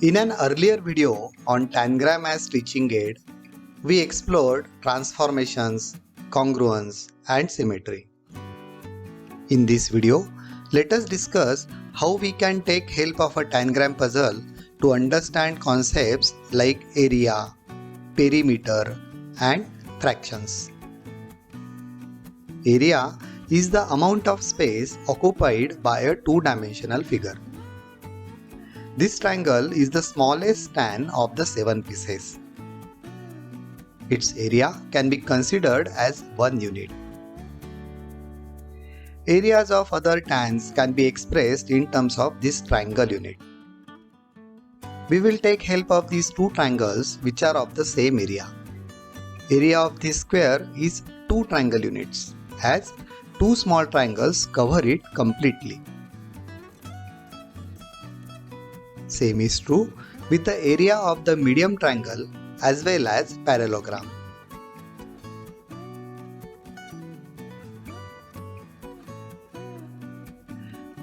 In an earlier video on Tangram as teaching aid, we explored transformations, congruence, and symmetry. In this video, let us discuss how we can take help of a Tangram puzzle to understand concepts like area, perimeter, and fractions. Area is the amount of space occupied by a two-dimensional figure. This triangle is the smallest tan of the 7 pieces. Its area can be considered as 1 unit. Areas of other tans can be expressed in terms of this triangle unit. We will take help of these two triangles which are of the same area. Area of this square is 2 triangle units, as 2 small triangles cover it completely. Same is true with the area of the medium triangle as well as parallelogram.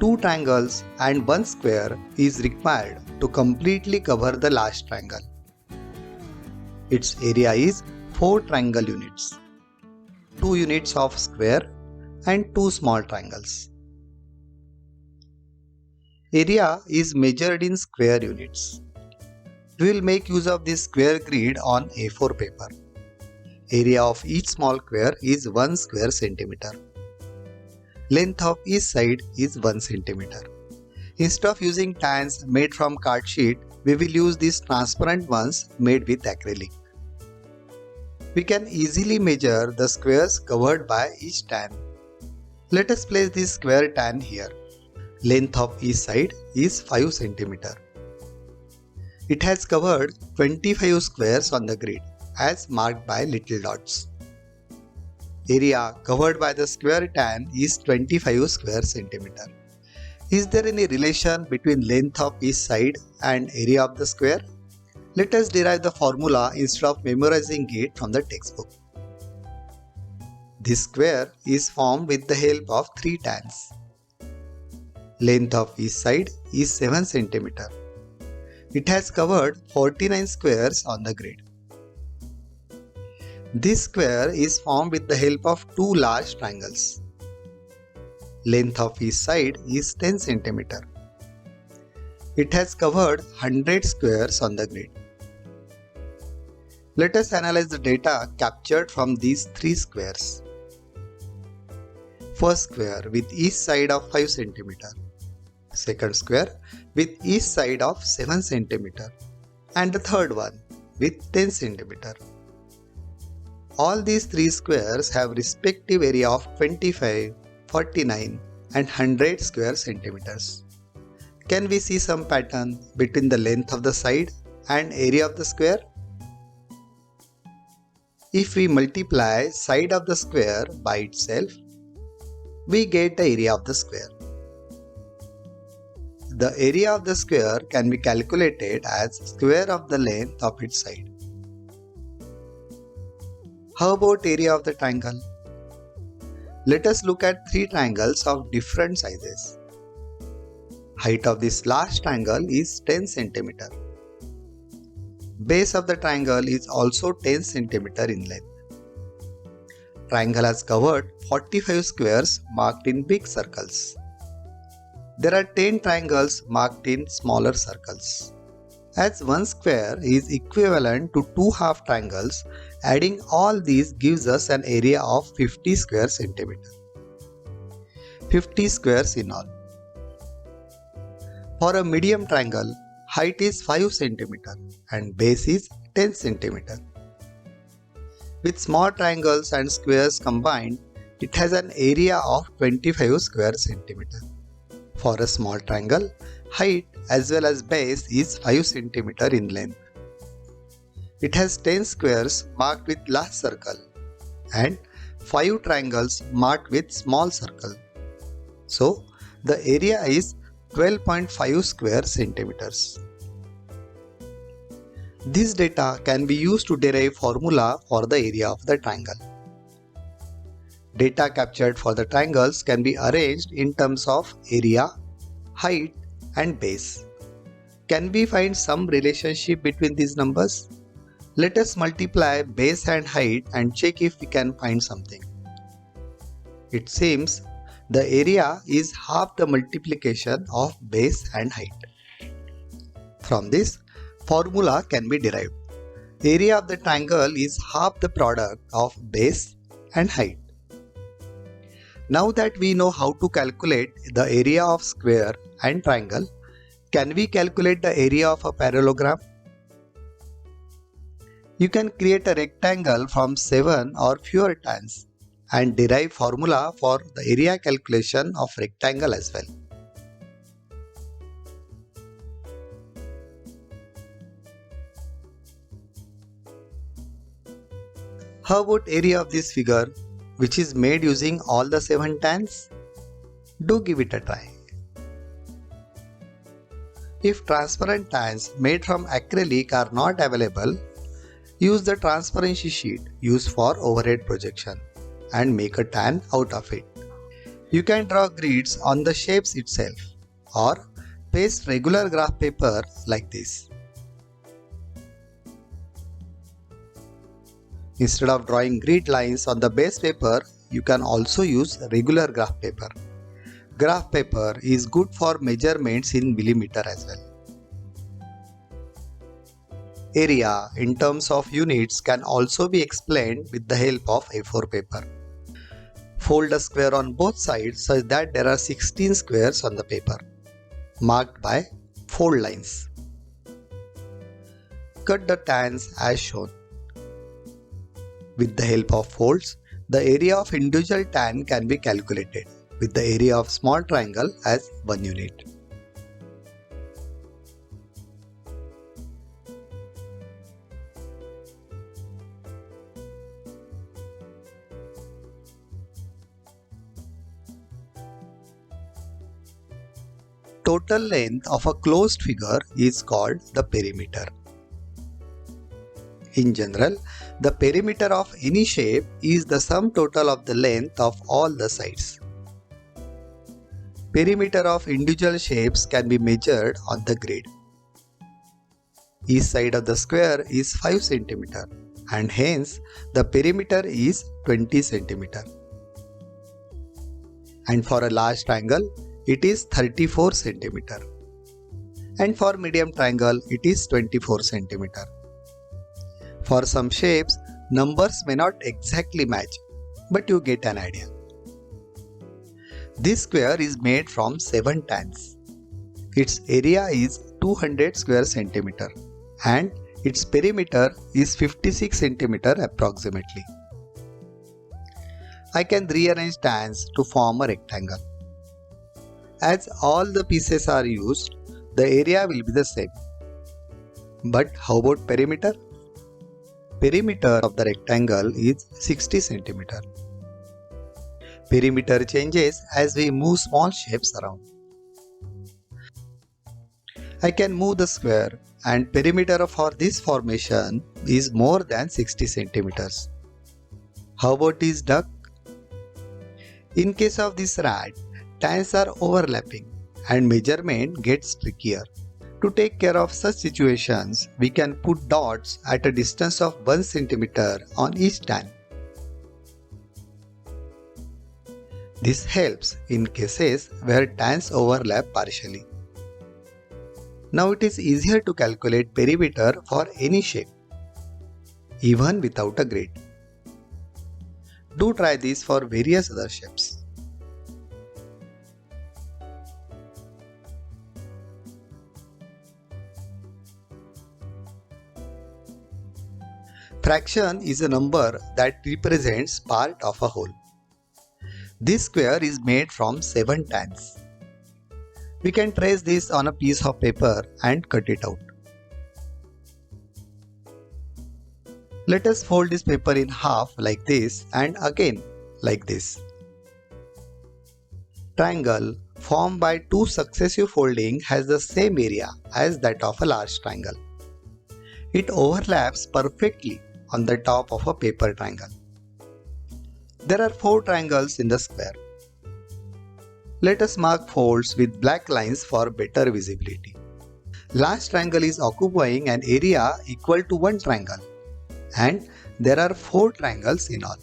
Two triangles and 1 square is required to completely cover the last triangle. Its area is 4 triangle units, 2 units of square and 2 small triangles. Area is measured in square units. We will make use of this square grid on A4 paper. Area of each small square is 1 square centimeter. Length of each side is 1 centimeter. Instead of using tans made from card sheet, we will use these transparent ones made with acrylic. We can easily measure the squares covered by each tan. Let us place this square tan here. Length of each side is 5 cm. It has covered 25 squares on the grid as marked by little dots. Area covered by the square tan is 25 square centimeter. Is there any relation between length of each side and area of the square? Let us derive the formula instead of memorizing it from the textbook. This square is formed with the help of 3 tans. Length of each side is 7 cm. It has covered 49 squares on the grid. This square is formed with the help of 2 large triangles. Length of each side is 10 cm. It has covered 100 squares on the grid. Let us analyze the data captured from these 3 squares. First square with each side of 5 cm. Second square with each side of 7 cm. And the third one with 10 cm. All these 3 squares have respective area of 25, 49 and 100 square centimeters. Can we see some pattern between the length of the side and area of the square? If we multiply side of the square by itself, we get the area of the square. The area of the square can be calculated as square of the length of its side. How about area of the triangle? Let us look at 3 triangles of different sizes. Height of this last triangle is 10 cm. Base of the triangle is also 10 cm in length. Triangle has covered 45 squares marked in big circles. There are 10 triangles marked in smaller circles. As 1 square is equivalent to 2 half triangles, adding all these gives us an area of 50 square centimeter. 50 squares in all. For a medium triangle, height is 5 cm and base is 10 cm. With small triangles and squares combined, it has an area of 25 square centimeter. For a small triangle, height as well as base is 5 cm in length. It has 10 squares marked with large circle and 5 triangles marked with small circle. So, the area is 12.5 square centimeters. This data can be used to derive formula for the area of the triangle. Data captured for the triangles can be arranged in terms of area, height and base. Can we find some relationship between these numbers? Let us multiply base and height and check if we can find something. It seems the area is half the multiplication of base and height. From this, formula can be derived. Area of the triangle is half the product of base and height. Now that we know how to calculate the area of square and triangle, can we calculate the area of a parallelogram? You can create a rectangle from 7 or fewer tans and derive formula for the area calculation of rectangle as well. How about area of this figure, which is made using all the 7 tans? Do give it a try. If transparent tans made from acrylic are not available, use the transparency sheet used for overhead projection and make a tan out of it. You can draw grids on the shapes itself or paste regular graph paper like this. Instead of drawing grid lines on the base paper, you can also use regular graph paper. Graph paper is good for measurements in millimeter as well. Area in terms of units can also be explained with the help of A4 paper. Fold a square on both sides such that there are 16 squares on the paper, marked by fold lines. Cut the tans as shown. With the help of folds, the area of individual tan can be calculated with the area of small triangle as 1 unit. Total length of a closed figure is called the perimeter. In general, the perimeter of any shape is the sum total of the length of all the sides. Perimeter of individual shapes can be measured on the grid. Each side of the square is 5 cm and hence the perimeter is 20 cm. And for a large triangle, it is 34 cm. And for medium triangle, it is 24 cm. For some shapes, numbers may not exactly match, but you get an idea. This square is made from 7 tans. Its area is 200 square centimeter and its perimeter is 56 centimeter approximately. I can rearrange tans to form a rectangle. As all the pieces are used, the area will be the same. But how about perimeter? Perimeter of the rectangle is 60 cm. Perimeter changes as we move small shapes around. I can move the square and perimeter for this formation is more than 60 cm. How about this duck? In case of this rat, tans are overlapping and measurement gets trickier. To take care of such situations, we can put dots at a distance of 1 cm on each tan. This helps in cases where tans overlap partially. Now it is easier to calculate perimeter for any shape, even without a grid. Do try this for various other shapes. Fraction is a number that represents part of a whole. This square is made from 7 tans. We can trace this on a piece of paper and cut it out. Let us fold this paper in half like this and again like this. Triangle formed by 2 successive foldings has the same area as that of a large triangle. It overlaps perfectly on the top of a paper triangle. There are 4 triangles in the square. Let us mark folds with black lines for better visibility. Large triangle is occupying an area equal to one triangle, and there are 4 triangles in all.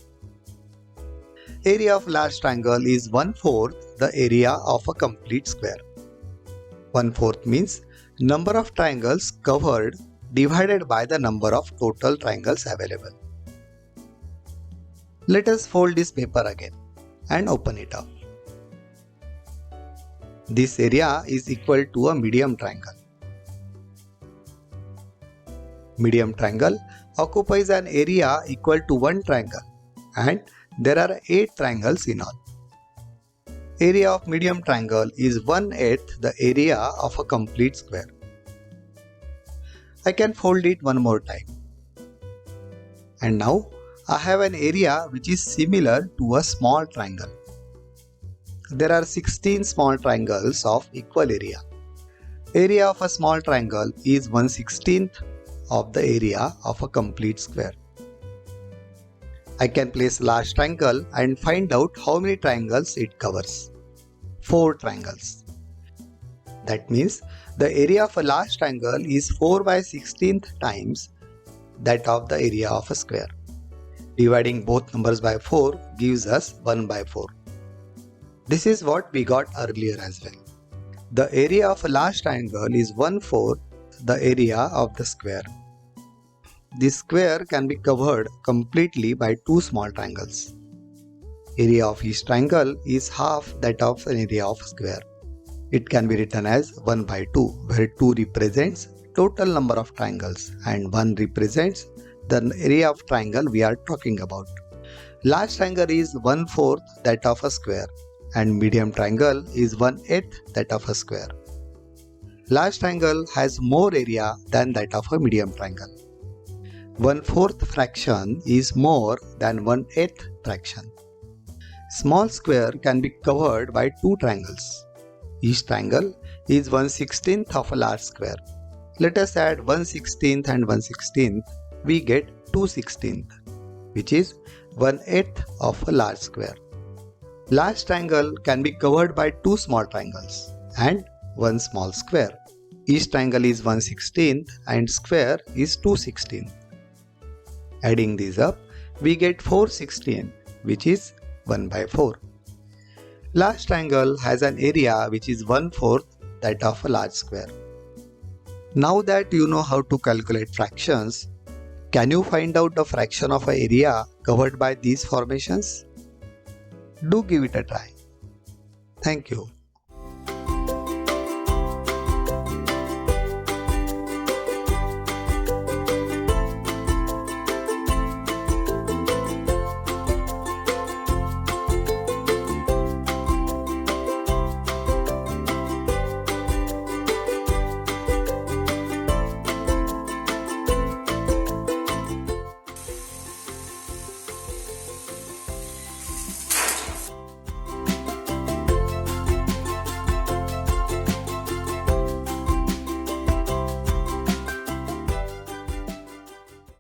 Area of large triangle is 1/4 the area of a complete square. 1/4 means number of triangles covered divided by the number of total triangles available. Let us fold this paper again and open it up. This area is equal to a medium triangle. Medium triangle occupies an area equal to one triangle, and there are 8 triangles in all. Area of medium triangle is 1/8 the area of a complete square. I can fold it one more time. And now I have an area which is similar to a small triangle. There are 16 small triangles of equal area. Area of a small triangle is 1/16 of the area of a complete square. I can place large triangle and find out how many triangles it covers. 4 triangles. That means the area of a large triangle is 4/16 times that of the area of a square. Dividing both numbers by 4 gives us 1/4. This is what we got earlier as well. The area of a large triangle is 1/4 the area of the square. This square can be covered completely by 2 small triangles. Area of each triangle is half that of an area of a square. It can be written as 1/2, where 2 represents total number of triangles and 1 represents the area of triangle we are talking about. Large triangle is 1/4 that of a square, and medium triangle is 1/8 that of a square. Large triangle has more area than that of a medium triangle. 1/4 fraction is more than 1/8 fraction. Small square can be covered by 2 triangles. Each triangle is 1/16 of a large square. Let us add 1/16 and 1/16. We get 2/16, which is 1/8 of a large square. Large triangle can be covered by 2 small triangles and 1 small square. Each triangle is 1/16 and square is 2/16. Adding these up, we get 4/16, which is 1/4. Large triangle has an area which is 1/4 that of a large square. Now that you know how to calculate fractions, can you find out the fraction of an area covered by these formations? Do give it a try. Thank you.